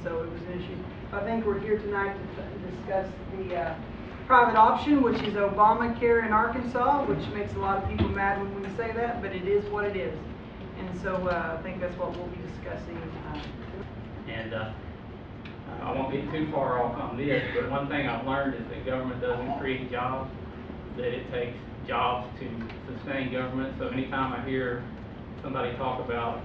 so it was an issue. I think we're here tonight to discuss the private option, which is Obamacare in Arkansas, which makes a lot of people mad when we say that, but it is what it is. And so I think that's what we'll be discussing. And I won't get too far off on this, but one thing I've learned is that government doesn't create jobs, that it takes jobs to sustain government. So anytime I hear somebody talk about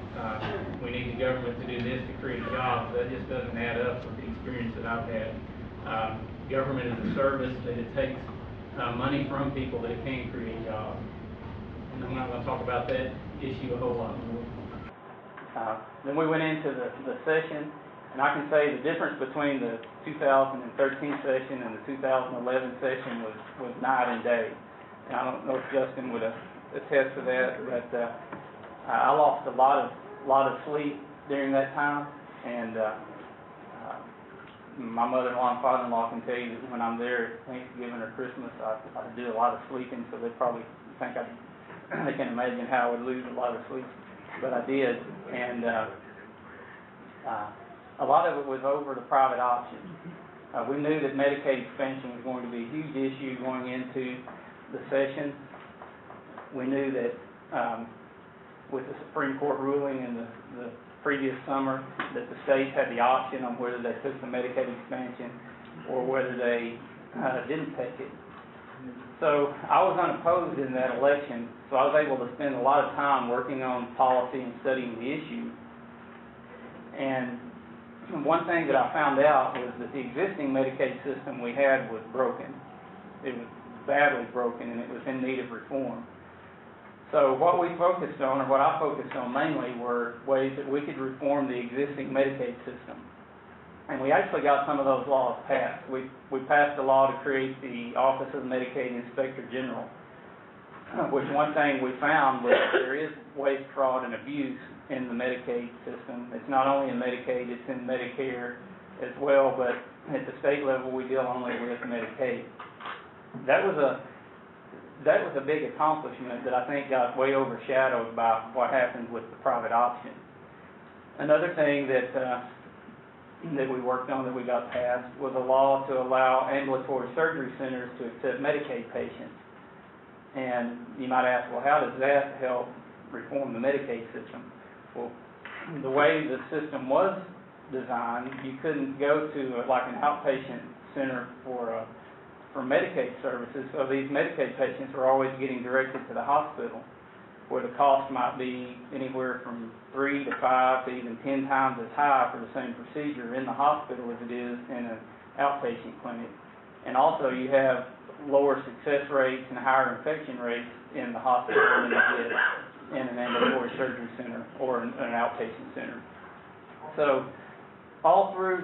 we need the government to do this to create jobs, that just doesn't add up with the experience that I've had. Government is a service that it takes money from people that it can create jobs. And I'm not going to talk about that issue a whole lot more. Then we went into the session, and I can say the difference between the 2013 session and the 2011 session was night and day. And I don't know if Justin would attest to that, but I lost a lot of sleep during that time, and my mother-in-law and father-in-law can tell you that when I'm there at Thanksgiving or Christmas, I do a lot of sleeping, so they probably think they can imagine how I would lose a lot of sleep, but I did. And a lot of it was over the private option. We knew that Medicaid expansion was going to be a huge issue going into the session. We knew that with the Supreme Court ruling in the previous summer that the states had the option on whether they took the Medicaid expansion or whether they didn't take it. So I was unopposed in that election, so I was able to spend a lot of time working on policy and studying the issue. And one thing that I found out was that the existing Medicaid system we had was broken. It was badly broken, and it was in need of reform. So what we focused on, or what I focused on mainly, were ways that we could reform the existing Medicaid system. And we actually got some of those laws passed. We passed a law to create the Office of Medicaid Inspector General, which one thing we found was that there is waste, fraud, and abuse in the Medicaid system. It's not only in Medicaid, it's in Medicare as well, but at the state level we deal only with Medicaid. That was a big accomplishment that I think got way overshadowed by what happened with the private option. Another thing that we worked on that we got passed was a law to allow ambulatory surgery centers to accept Medicaid patients. And you might ask, well, how does that help reform the Medicaid system? Well, the way the system was designed, you couldn't go to like an outpatient center for Medicaid services, so these Medicaid patients were always getting directed to the hospital, where the cost might be anywhere from 3 to 5 to even 10 times as high for the same procedure in the hospital as it is in an outpatient clinic. And also you have lower success rates and higher infection rates in the hospital than you get in an ambulatory surgery center or an outpatient center. So all through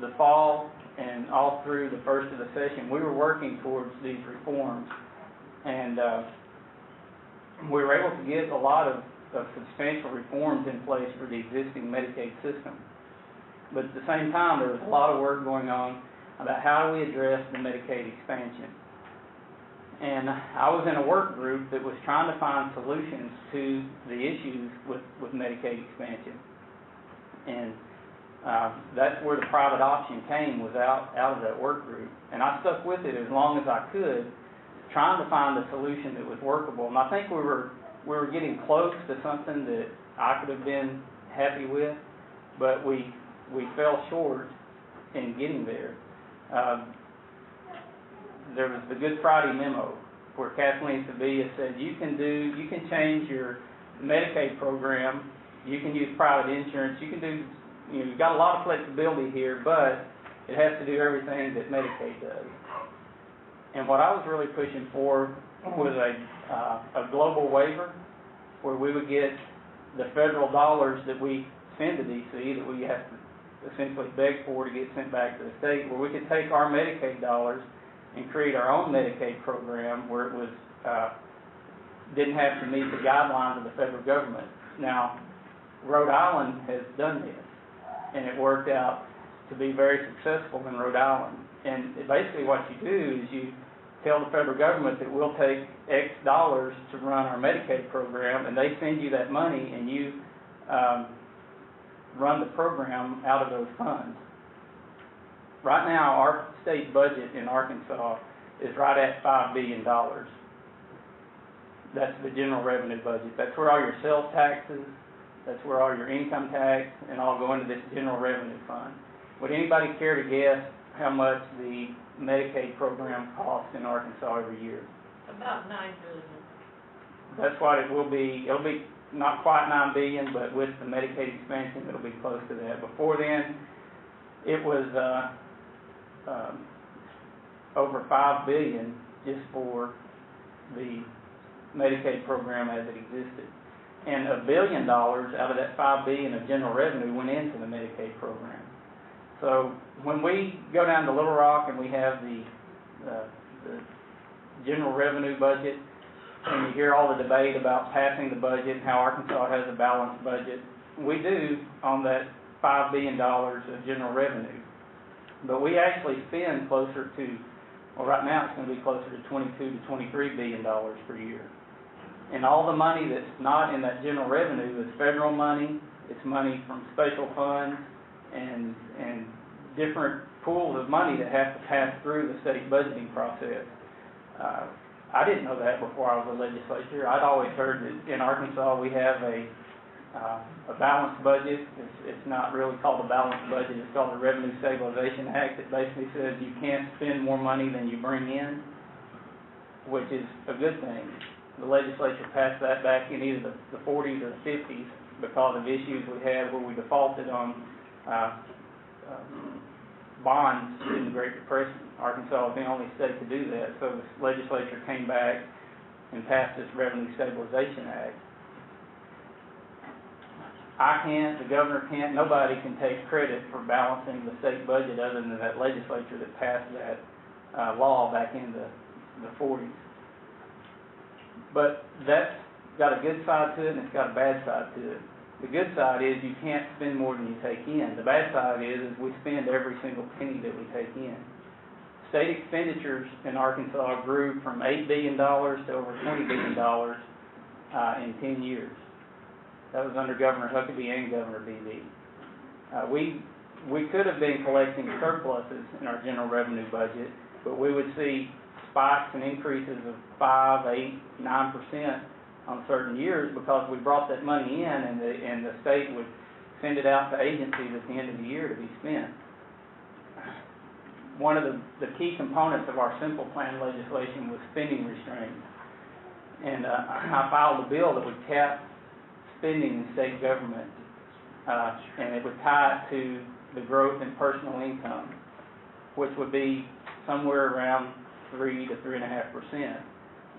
the fall and all through the first of the session, we were working towards these reforms, and we were able to get a lot of substantial reforms in place for the existing Medicaid system. But at the same time, there was a lot of work going on about how do we address the Medicaid expansion. And I was in a work group that was trying to find solutions to the issues with Medicaid expansion. And that's where the private option came, was out of that work group. And I stuck with it as long as I could, trying to find a solution that was workable. And I think we were getting close to something that I could have been happy with, but we fell short in getting there. There was the Good Friday memo where Kathleen Sevilla said you can change your Medicaid program, you can use private insurance, you can do, you've got a lot of flexibility here, but it has to do everything that Medicaid does. And what I was really pushing for was a global waiver where we would get the federal dollars that we send to D.C. that we have to essentially beg for to get sent back to the state, where we could take our Medicaid dollars and create our own Medicaid program where it was didn't have to meet the guidelines of the federal government. Now, Rhode Island has done this, and it worked out to be very successful in Rhode Island. And basically what you do is you tell the federal government that we'll take X dollars to run our Medicaid program, and they send you that money, and run the program out of those funds. Right now, our state budget in Arkansas is right at $5 billion. That's the general revenue budget. That's where all your sales taxes, that's where all your income tax, and all go into this general revenue fund. Would anybody care to guess how much the Medicaid program costs in Arkansas every year? About $9 billion. That's what it will be. It'll be not quite $9 billion, but with the Medicaid expansion, it'll be close to that. Before then, it was over $5 billion just for the Medicaid program as it existed. And $1 billion out of that $5 billion of general revenue went into the Medicaid program. So when we go down to Little Rock and we have the general revenue budget, and you hear all the debate about passing the budget and how Arkansas has a balanced budget, we do on that $5 billion of general revenue. But we actually spend closer to, well, right now it's going to be closer to $22 to $23 billion per year. And all the money that's not in that general revenue is federal money, it's money from special funds, and different pools of money that have to pass through the state budgeting process. I didn't know that before I was a legislator. I'd always heard that in Arkansas we have a balanced budget. It's not really called a balanced budget. It's called the Revenue Stabilization Act. It basically says you can't spend more money than you bring in, which is a good thing. The legislature passed that back in either the 40s or the 50s because of issues we had where we defaulted on bonds in the Great Depression. Arkansas was the only state to do that, so the legislature came back and passed this Revenue Stabilization Act. I can't, the governor can't, nobody can take credit for balancing the state budget other than that legislature that passed that law back in the 40s. But that's got a good side to it and it's got a bad side to it. The good side is you can't spend more than you take in. The bad side is we spend every single penny that we take in. State expenditures in Arkansas grew from $8 billion to over $20 billion in 10 years. That was under Governor Huckabee and Governor Beebe. We could have been collecting surpluses in our general revenue budget, but we would see spikes and increases of 5, 8, 9% on certain years because we brought that money in and the state would send it out to agencies at the end of the year to be spent. One of the key components of our simple plan legislation was spending restraints. And I filed a bill that would cap spending in state government, and it would tie it to the growth in personal income, which would be somewhere around 3 to 3.5%.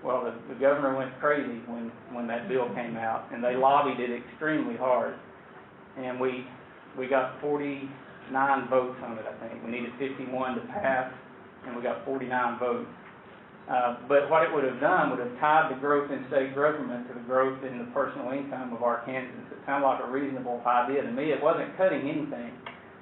Well, the governor went crazy when that bill came out, and they lobbied it extremely hard. And we got 49 votes on it, I think. We needed 51 to pass, and we got 49 votes. But what it would have done would have tied the growth in state government to the growth in the personal income of Arkansans. It sounded like a reasonable idea to me. It wasn't cutting anything.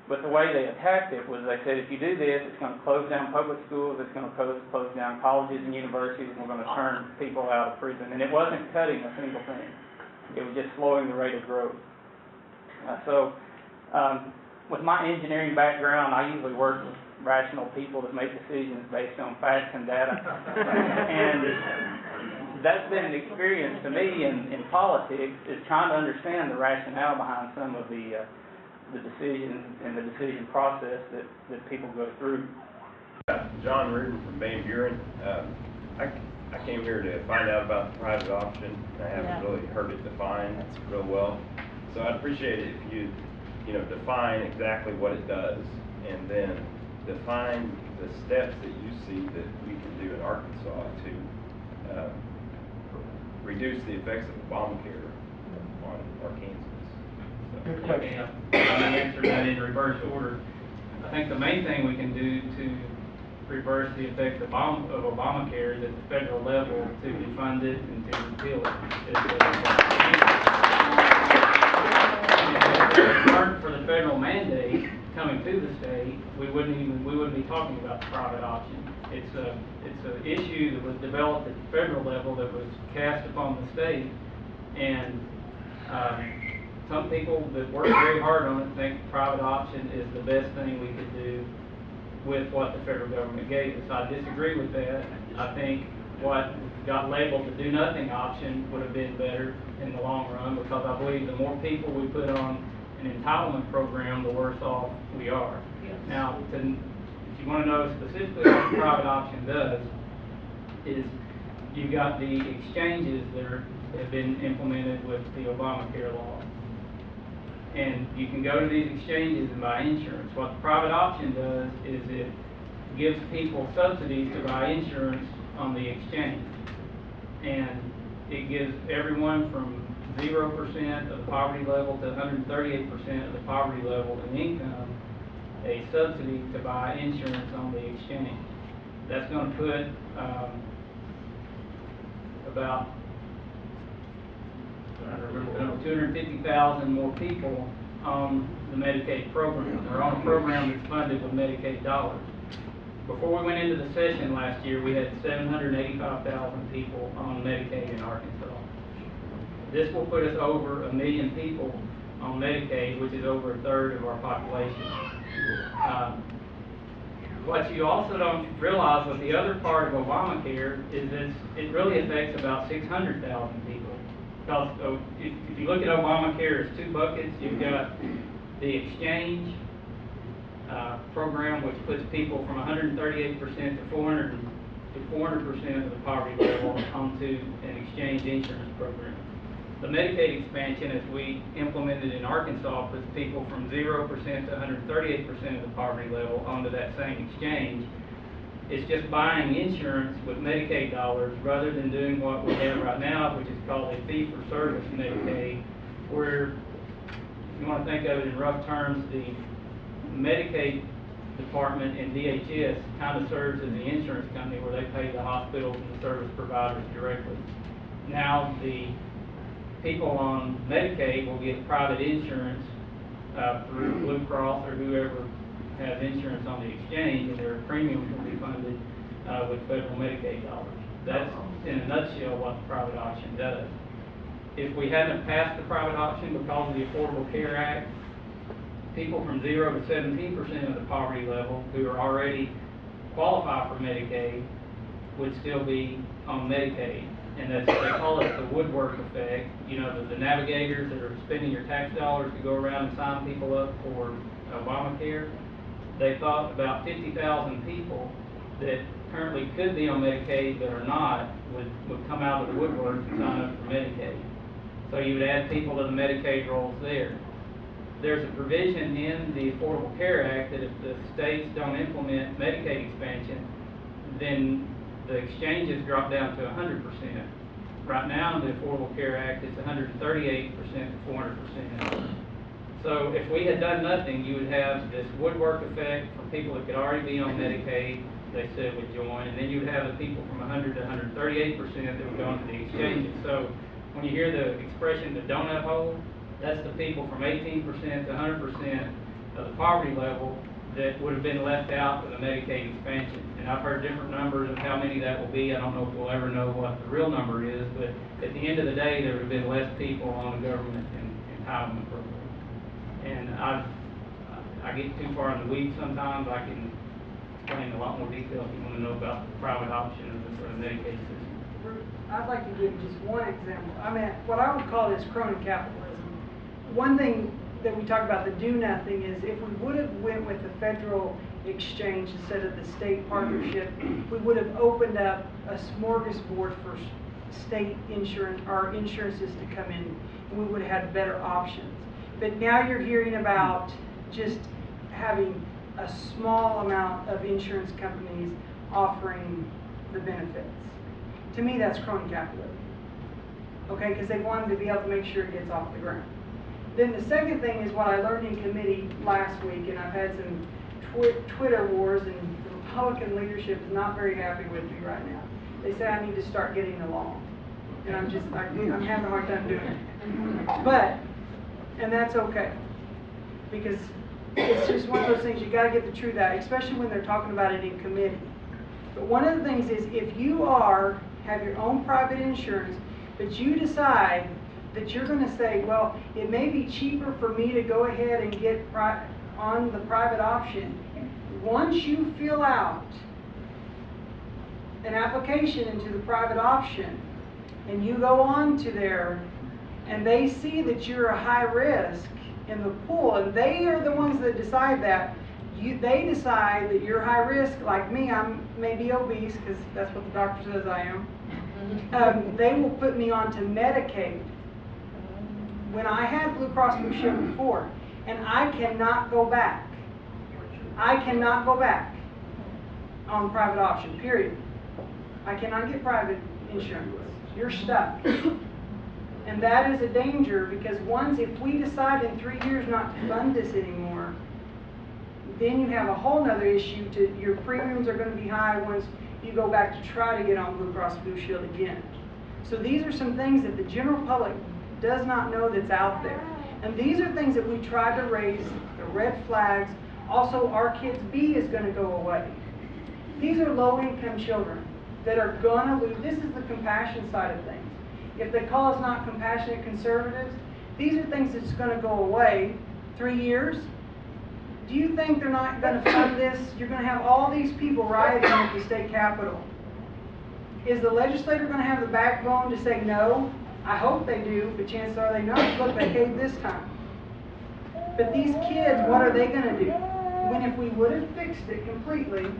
But the way they attacked it was they said, if you do this, it's going to close down public schools, it's going to close down colleges and universities, and we're going to turn people out of prison. And it wasn't cutting a single thing. It was just slowing the rate of growth. With my engineering background, I usually work with rational people that make decisions based on facts and data. And that's been an experience to me in politics, is trying to understand the rationale behind some of the decisions and the decision process that people go through. John Reardon from Buren. I came here to find out about the private option. I haven't really heard it defined real well. So I'd appreciate it if you define exactly what it does, and then define the steps that you see that we can do in Arkansas to reduce the effects of Obamacare on Arkansans. Good question. I'm going to answer that in reverse order. I think the main thing we can do to reverse the effects of Obamacare is at the federal level to defund it and to repeal it. If it weren't for the federal mandate coming through the state, we wouldn't be talking about the private option. It's an issue that was developed at the federal level that was cast upon the state, and some people that work very hard on it think private option is the best thing we could do with what the federal government gave us. I disagree with that. I think what got labeled the do-nothing option would have been better in the long run, because I believe the more people we put on an entitlement program, the worse off we are. Yes. Now, if you want to know specifically what the private option does, is you've got the exchanges that have been implemented with the Obamacare law. And you can go to these exchanges and buy insurance. What the private option does is it gives people subsidies to buy insurance on the exchange. And it gives everyone from 0% of the poverty level to 138% of the poverty level in income a subsidy to buy insurance on the exchange. That's going to put about 250,000 more people on the Medicaid program. They're on a program that's funded with Medicaid dollars. Before we went into the session last year, we had 785,000 people on Medicaid in Arkansas. This will put us over 1 million people on Medicaid, which is over a third of our population. What you also don't realize with the other part of Obamacare is that it really affects about 600,000 people. Because if you look at Obamacare, it's two buckets. You've got the exchange program, which puts people from 138% to 400% of the poverty level onto an exchange insurance program. The Medicaid expansion, as we implemented in Arkansas, puts people from 0% to 138% of the poverty level onto that same exchange. It's just buying insurance with Medicaid dollars rather than doing what we have right now, which is called a fee-for-service Medicaid, where, if you want to think of it in rough terms, the Medicaid department in DHS kind of serves as the insurance company where they pay the hospitals and the service providers directly. Now the people on Medicaid will get private insurance through Blue Cross or whoever has insurance on the exchange, and their premiums will be funded with federal Medicaid dollars. That's, in a nutshell, what the private option does. If we hadn't passed the private option because of the Affordable Care Act, people from 0 to 17% of the poverty level who are already qualify for Medicaid would still be on Medicaid. And that's, they call it the woodwork effect. You know, the navigators that are spending your tax dollars to go around and sign people up for Obamacare. They thought about 50,000 people that currently could be on Medicaid that are not would come out of the woodwork and sign up for Medicaid. So you would add people to the Medicaid rolls there. There's a provision in the Affordable Care Act that if the states don't implement Medicaid expansion, then the exchanges drop down to 100%. Right now in the Affordable Care Act, it's 138% to 400%. So if we had done nothing, you would have this woodwork effect from people that could already be on Medicaid, they said would join, and then you would have the people from 100 to 138% that would go into the exchanges. So when you hear the expression the donut hole, that's the people from 18% to 100% of the poverty level that would have been left out with the Medicaid expansion. And I've heard different numbers of how many that will be. I don't know if we'll ever know what the real number is, but at the end of the day, there would have been less people on the government entitlement program. And I get too far in the weeds sometimes. I can explain in a lot more detail if you want to know about the private option or the Medicaid system. I'd like to give just one example. I mean, what I would call this crony capitalism. One thing that we talk about, the do-nothing, is if we would have went with the federal exchange instead of the state partnership, we would have opened up a smorgasbord for state insurance, or insurances to come in, and we would have had better options. But now you're hearing about just having a small amount of insurance companies offering the benefits. To me, that's crony capitalism. Okay, because they wanted to be able to make sure it gets off the ground. Then the second thing is what I learned in committee last week, and I've had some Twitter wars, and the Republican leadership is not very happy with me right now. They say I need to start getting along, and I'm having a hard time doing it. But, and that's okay, because it's just one of those things, you got to get the truth out, especially when they're talking about it in committee. But one of the things is, if you have your own private insurance, but you decide that you're gonna say, well, it may be cheaper for me to go ahead and get on the private option. Once you fill out an application into the private option, and you go on to there, and they see that you're a high risk in the pool, and they are the ones that decide that. They decide that you're high risk, like me, I'm maybe obese, because that's what the doctor says I am. They will put me onto Medicaid. When I had Blue Cross Blue Shield before, and I cannot go back. I cannot go back on private option, period. I cannot get private insurance. You're stuck. And that is a danger, because once, if we decide in 3 years not to fund this anymore, then you have a whole nother issue your premiums are going to be high once you go back to try to get on Blue Cross Blue Shield again. So these are some things that the general public does not know that's out there. And these are things that we try to raise, the red flags. Also, our kids' B is going to go away. These are low-income children that are going to lose. This is the compassion side of things. If they call us not compassionate conservatives, these are things that's going to go away. 3 years. Do you think they're not going to fund this? You're going to have all these people rioting at the state capitol. Is the legislator going to have the backbone to say no? I hope they do, but chances are they not. Look, they caved this time. But these kids, what are they going to do? When if we would have fixed it completely,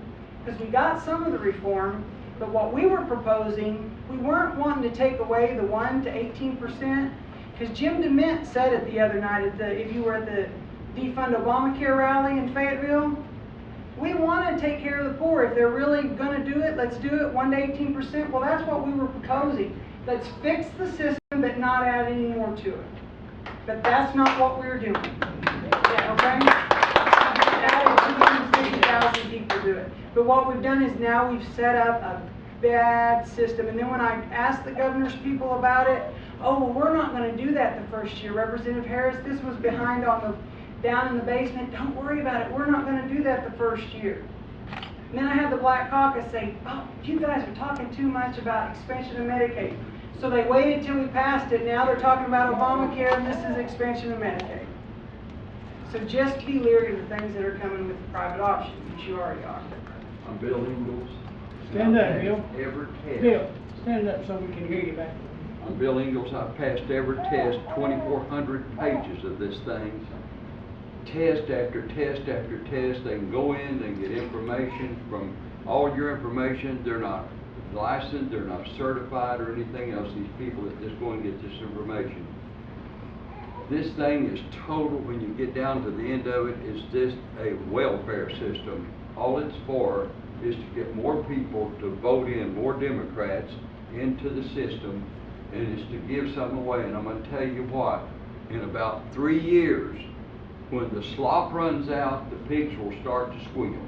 because we got some of the reform, but what we were proposing, we weren't wanting to take away the 1 to 18%, because Jim DeMint said it the other night, if you were at the Defund Obamacare rally in Fayetteville, we want to take care of the poor. If they're really going to do it, let's do it 1 to 18%. Well, that's what we were proposing. Let's fix the system, but not add any more to it. But that's not what we're doing. Okay? 250,000 people do it. But what we've done is now we've set up a bad system. And then when I asked the governor's people about it, oh, well, we're not going to do that the first year. Representative Harris, this was behind down in the basement. Don't worry about it. We're not going to do that the first year. And then I had the Black Caucus say, oh, you guys are talking too much about expansion of Medicaid. So they waited till we passed it. Now they're talking about Obamacare, and this is expansion of Medicaid. So just be leery of the things that are coming with the private option, which you already are. I'm Bill Ingalls. Stand up, Bill. Every test. Bill, stand up so we can hear you back. I'm Bill Ingalls. I've passed every test, 2,400 pages of this thing. Test after test after test. They can go in, they can get information from all your information. They're not licensed, they're not certified or anything else. These people that just go and get this information. This thing is total, when you get down to the end of it, is just a welfare system. All it's for is to get more people to vote in, more Democrats into the system, and it's to give something away. And I'm going to tell you what, in about 3 years, when the slop runs out, the pigs will start to squeal.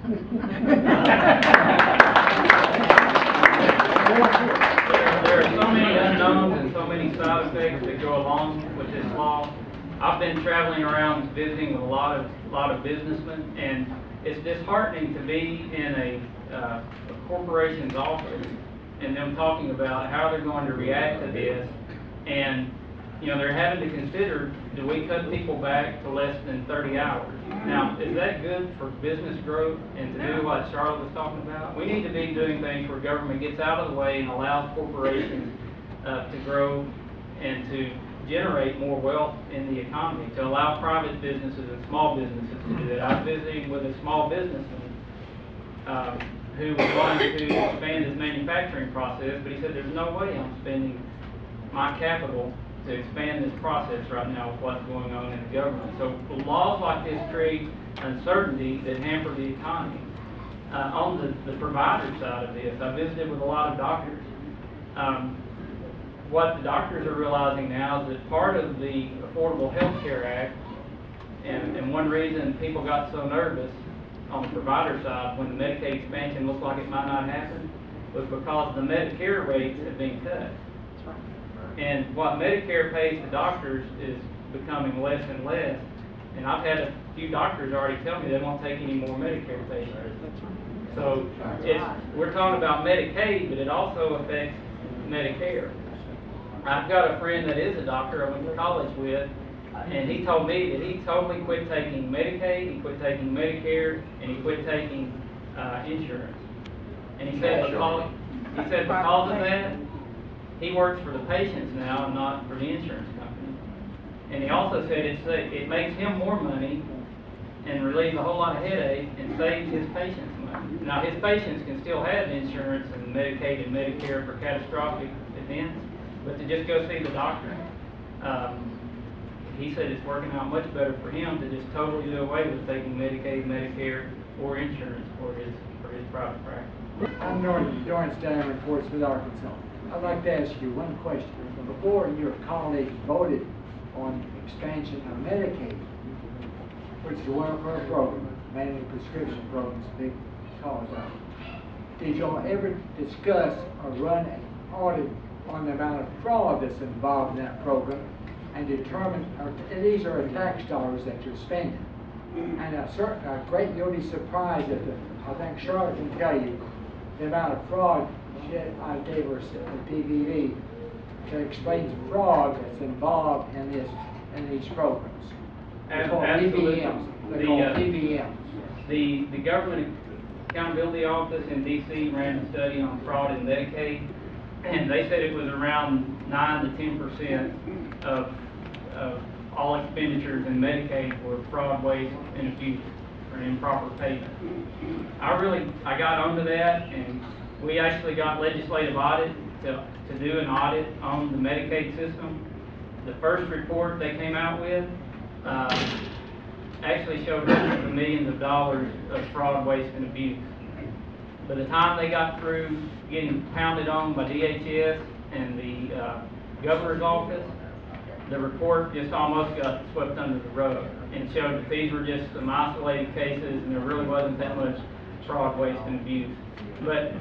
There are so many unknowns and so many side effects that go along with this law. I've been traveling around visiting with a lot of businessmen, and it's disheartening to be in a corporation's office and them talking about how they're going to react to this. And you know, they're having to consider, do we cut people back to less than 30 hours? Now, is that good for business growth and to do what Charlotte was talking about? We need to be doing things where government gets out of the way and allows corporations to grow and to generate more wealth in the economy, to allow private businesses and small businesses to do that. I was visiting with a small businessman who was wanting to expand his manufacturing process, but he said, there's no way I'm spending my capital to expand this process right now with what's going on in the government. So laws like this create uncertainty that hamper the economy. On the provider side of this, I visited with a lot of doctors. What the doctors are realizing now is that part of the Affordable Health Care Act, and one reason people got so nervous on the provider side when the Medicaid expansion looked like it might not happen, was because the Medicare rates have been cut. And what Medicare pays the doctors is becoming less and less. And I've had a few doctors already tell me they won't take any more Medicare patients. So we're talking about Medicaid, but it also affects Medicare. I've got a friend that is a doctor I went to college with, and he told me that he totally quit taking Medicaid, he quit taking Medicare, and he quit taking insurance. And he said because of that, he works for the patients now and not for the insurance company. And he also said it makes him more money and relieves a whole lot of headache and saves his patients money. Now, his patients can still have insurance and Medicaid and Medicare for catastrophic events, but to just go see the doctor, he said it's working out much better for him to just totally do away with taking Medicaid, Medicare, or insurance for his private practice. I'm Doran Stanley, reports with Arkansas. I'd like to ask you one question. Before your colleagues voted on expansion of Medicaid, which is a welfare program, mainly prescription programs, big cause of it, did y'all ever discuss or run an audit on the amount of fraud that's involved in that program and determine, these are tax dollars that you're spending? And a great, you'll be surprised at I think Charlotte can tell you the amount of fraud. I gave her a DVD that explains the fraud that's involved in these programs. They're called PBMs. They're called PBMs. The Government Accountability Office in D.C. ran a study on fraud in Medicaid, and they said it was around 9 to 10% of all expenditures in Medicaid were fraud, waste, and abuse, or improper payment. I got onto that, and we actually got legislative audit to do an audit on the Medicaid system. The first report they came out with actually showed hundreds of millions of dollars of fraud, waste, and abuse. By the time they got through getting pounded on by DHS and the governor's office, the report just almost got swept under the rug and showed that these were just some isolated cases and there really wasn't that much fraud, waste, and abuse. But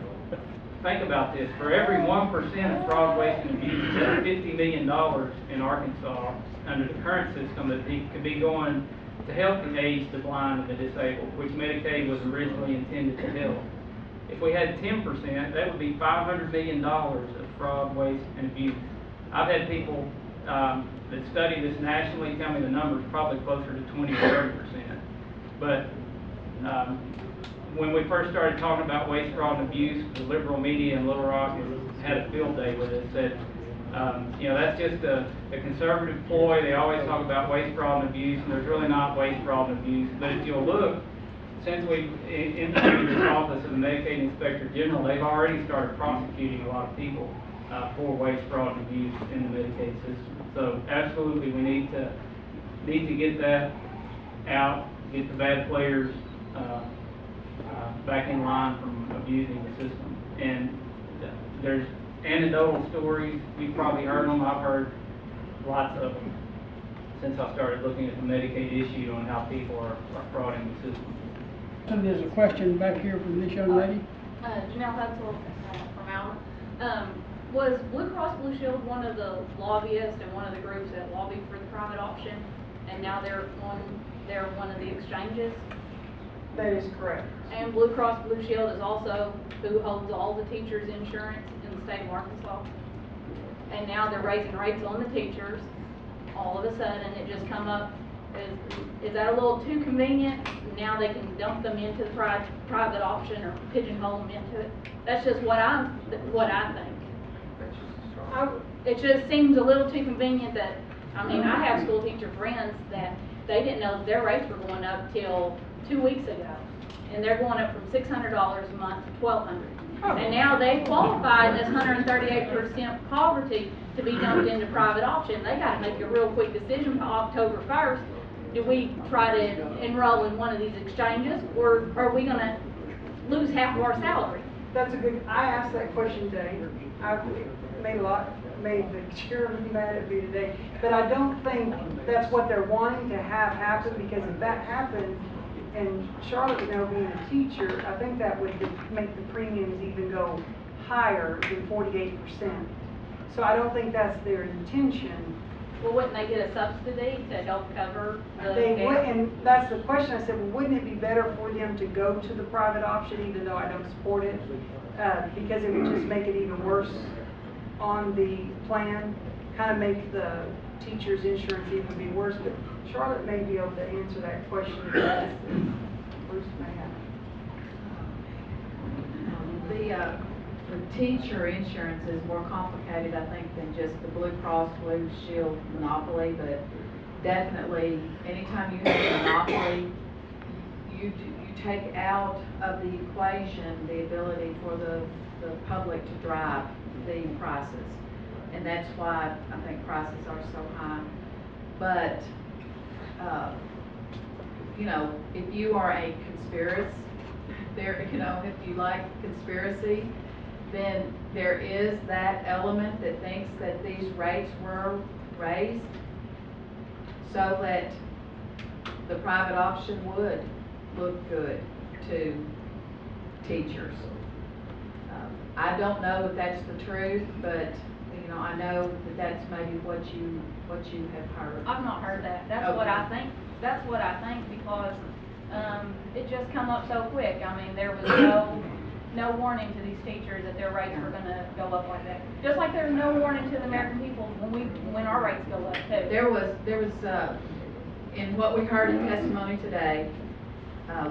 think about this, for every 1% of fraud, waste, and abuse, that's $50 million in Arkansas under the current system that could be going to help the aged, the blind, and the disabled, which Medicaid was originally intended to help. If we had 10%, that would be $500 million of fraud, waste, and abuse. I've had people that study this nationally tell me the number is probably closer to 20 or 30%. But when we first started talking about waste, fraud, and abuse, the liberal media in Little Rock had a field day with it. Said, that's just a conservative ploy. They always talk about waste, fraud, and abuse, and there's really not waste, fraud, and abuse. But if you'll look, since we instituted this office of the Medicaid Inspector General, they've already started prosecuting a lot of people for waste, fraud, and abuse in the Medicaid system. So absolutely, we need to get that out, get the bad players back in line from abusing the system. And there's anecdotal stories. You've probably heard them. I've heard lots of them since I started looking at the Medicaid issue on how people are frauding the system. So there's a question back here from this young lady. Janelle Hutzel from Alma. Was Blue Cross Blue Shield one of the lobbyists and one of the groups that lobbied for the private option, and now they're one of the exchanges? That is correct. And Blue Cross Blue Shield is also who holds all the teachers' insurance in the state of Arkansas. And now they're raising rates on the teachers. All of a sudden, it just come up. Is that a little too convenient? Now they can dump them into the private option or pigeonhole them into it. That's just what I think. It just seems a little too convenient that, I have school teacher friends that they didn't know that their rates were going up till 2 weeks ago. And they're going up from $600 a month to $1,200. And now they qualified as 138% poverty to be dumped into private option. They got to make a real quick decision by October 1st. Do we try to enroll in one of these exchanges, or are we going to lose half of our salary? That's a good, I asked that question today. I've made the chairman mad at me today, but I don't think that's what they're wanting to have happen, because if that happens, and Charlotte now being a teacher, I think that would make the premiums even go higher than 48%. So I don't think that's their intention. Well, wouldn't they get a subsidy to help cover the They care? would, and that's the question. I said, well, wouldn't it be better for them to go to the private option, even though I don't support it, because it would just make it even worse on the plan. kind of make the teacher's insurance even be worse, but Charlotte may be able to answer that question if Bruce may have. The teacher insurance is more complicated, I think, than just the Blue Cross Blue Shield monopoly, but definitely, anytime you have a monopoly, you take out of the equation the ability for the public to drive the prices. And that's why I think prices are so high. But, you know, if you are a conspiracy, if you like conspiracy, then there is that element that thinks that these rates were raised so that the private option would look good to teachers. I don't know if that's the truth, but you know, I know that that's maybe what you have heard. I've not heard that. That's Okay. what I think. That's what I think because it just come up so quick. I mean, there was no warning to these teachers that their rates were going to go up like that. Just like there's no warning to the American people when our rates go up too. There was in what we heard in testimony today,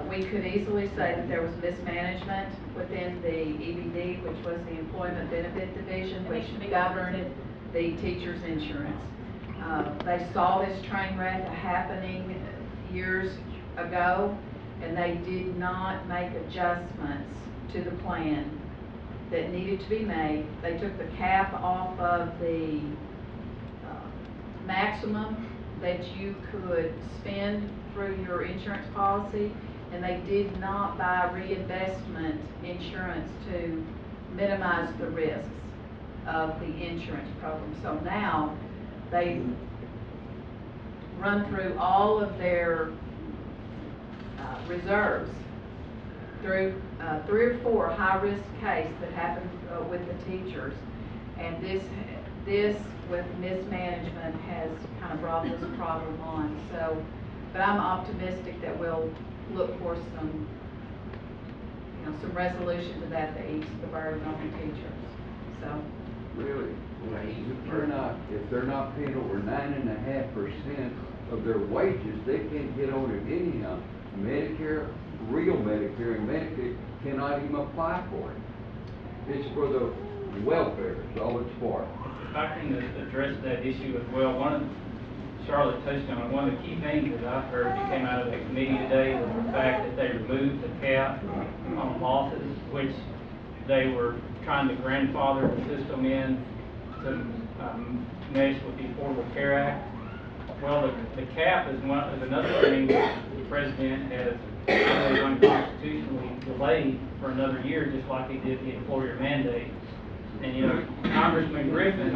we could easily say that there was mismanagement within the EBD, which was the Employment Benefit Division, And it which should be governed the teacher's insurance. They saw this train wreck happening years ago, and they did not make adjustments to the plan that needed to be made. They took the cap off of the maximum that you could spend through your insurance policy, and they did not buy reinvestment insurance to minimize the risks of the insurance program. So now they run through all of their reserves through 3 or 4 high-risk cases that happened with the teachers, and this with mismanagement has kind of brought this problem on. So, but I'm optimistic that we'll look for some resolution to that ease the burden on the teachers. So. Really? If they're not paying over 9.5% of their wages, they can't get on it anyhow. Medicare, real Medicare and Medicaid cannot even apply for it. It's for the welfare, is all it's for. If I can address that issue as well, Charlotte touched on it, one of the key things that I've heard that came out of the committee today was the fact that they removed the cap on losses, which they were trying to grandfather the system in to mesh with the Affordable Care Act. Well, the cap is another thing that the president has really unconstitutionally delayed for another year, just like he did the employer mandate. And you know, Congressman Griffin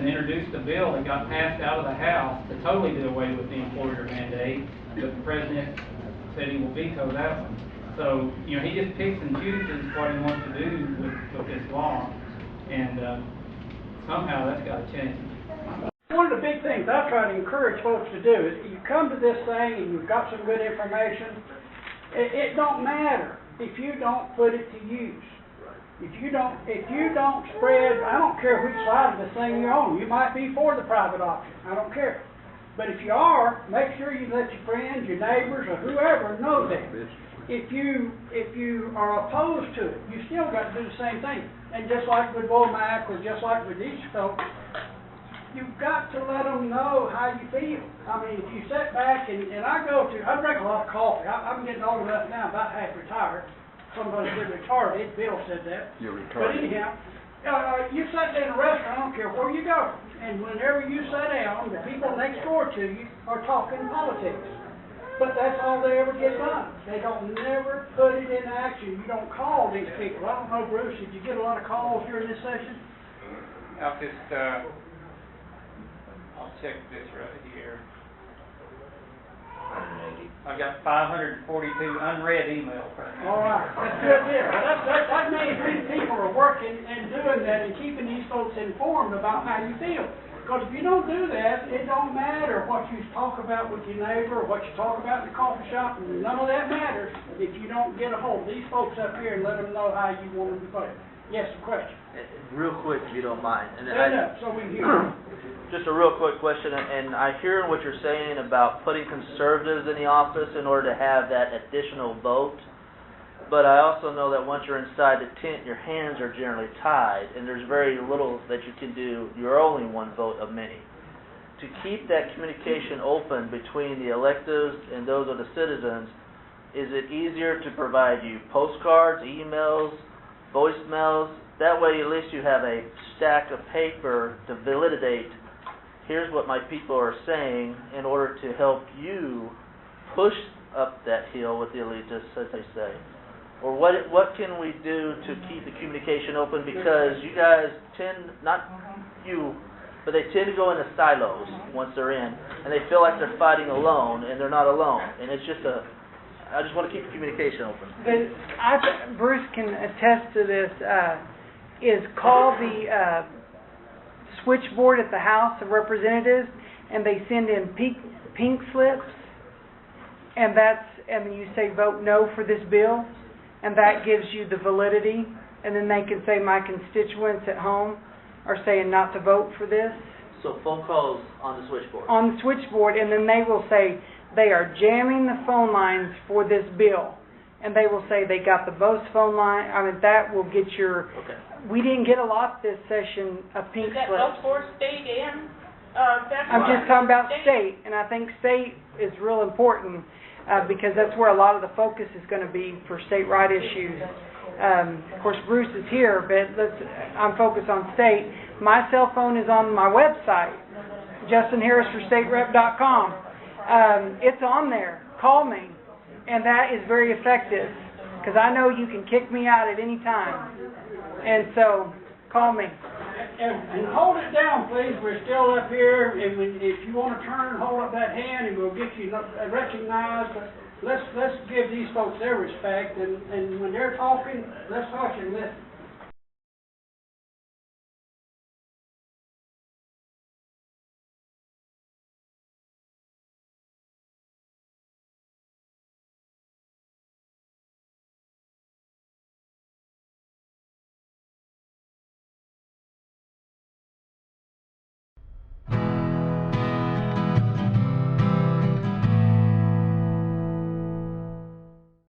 introduced a bill that got passed out of the House to totally do away with the employer mandate, but the president said he will veto that one. So, you know, he just picks and chooses what he wants to do with this law, and somehow that's got to change. One of the big things I try to encourage folks to do is you come to this thing and you've got some good information. It don't matter if you don't put it to use. If you don't spread, I don't care which side of the thing you're on. You might be for the private option. I don't care. But if you are, make sure you let your friends, your neighbors, or whoever know that. If you are opposed to it, you still got to do the same thing. And just like with Womack or just like with these folks, you've got to let them know how you feel. I mean, if you sit back and I drink a lot of coffee. I'm getting old enough now, about half retired. Somebody said retarded. Bill said that. You're retarded. But anyhow, you sit there in a restaurant, I don't care where you go, and whenever you sit down, the people next door to you are talking politics. But that's all they ever get done. They don't never put it in action. You don't call these people. I don't know, Bruce, did you get a lot of calls during this session? I'll just, I'll check this right here. I've got 542 unread emails right now. All right, that's good there. That means these people are working and doing that and keeping these folks informed about how you feel. Because if you don't do that, it don't matter what you talk about with your neighbor or what you talk about in the coffee shop. None of that matters if you don't get a hold of these folks up here and let them know how you want them to play. Yes, a question. Real quick, if you don't mind. And Stand up so we can hear. Just a real quick question, and I hear what you're saying about putting conservatives in the office in order to have that additional vote. But I also know that once you're inside the tent, your hands are generally tied, and there's very little that you can do. You're only one vote of many. To keep that communication open between the electeds and those of the citizens, is it easier to provide you postcards, emails, voicemails? That way at least you have a stack of paper to validate, here's what my people are saying, in order to help you push up that hill with the elitists, as they say. Or what can we do to keep the communication open? Because you guys tend, not you, but they tend to go into silos once they're in, and they feel like they're fighting alone, and they're not alone. And it's just I just want to keep the communication open. Bruce can attest to this, is call the switchboard at the House of Representatives, and they send in pink slips, and you say vote no for this bill, and that gives you the validity, and then they can say my constituents at home are saying not to vote for this. So phone calls on the switchboard? On the switchboard, and then they will say they are jamming the phone lines for this bill. And they will say they got the most phone line. I mean, that will get your... Okay. We didn't get a lot this session of pink Is that slips. both for state and federal? I'm just talking about state, and I think state is real important because that's where a lot of the focus is going to be for state right issues. Of course, Bruce is here, but I'm focused on state. My cell phone is on my website, justinharrisforstaterep.com. It's on there. Call me, and that is very effective because I know you can kick me out at any time. And so, call me. And hold it down, please. We're still up here. If you want to turn, hold up that hand, and we'll get you recognized. But let's give these folks their respect. And when they're talking, let's hush and listen.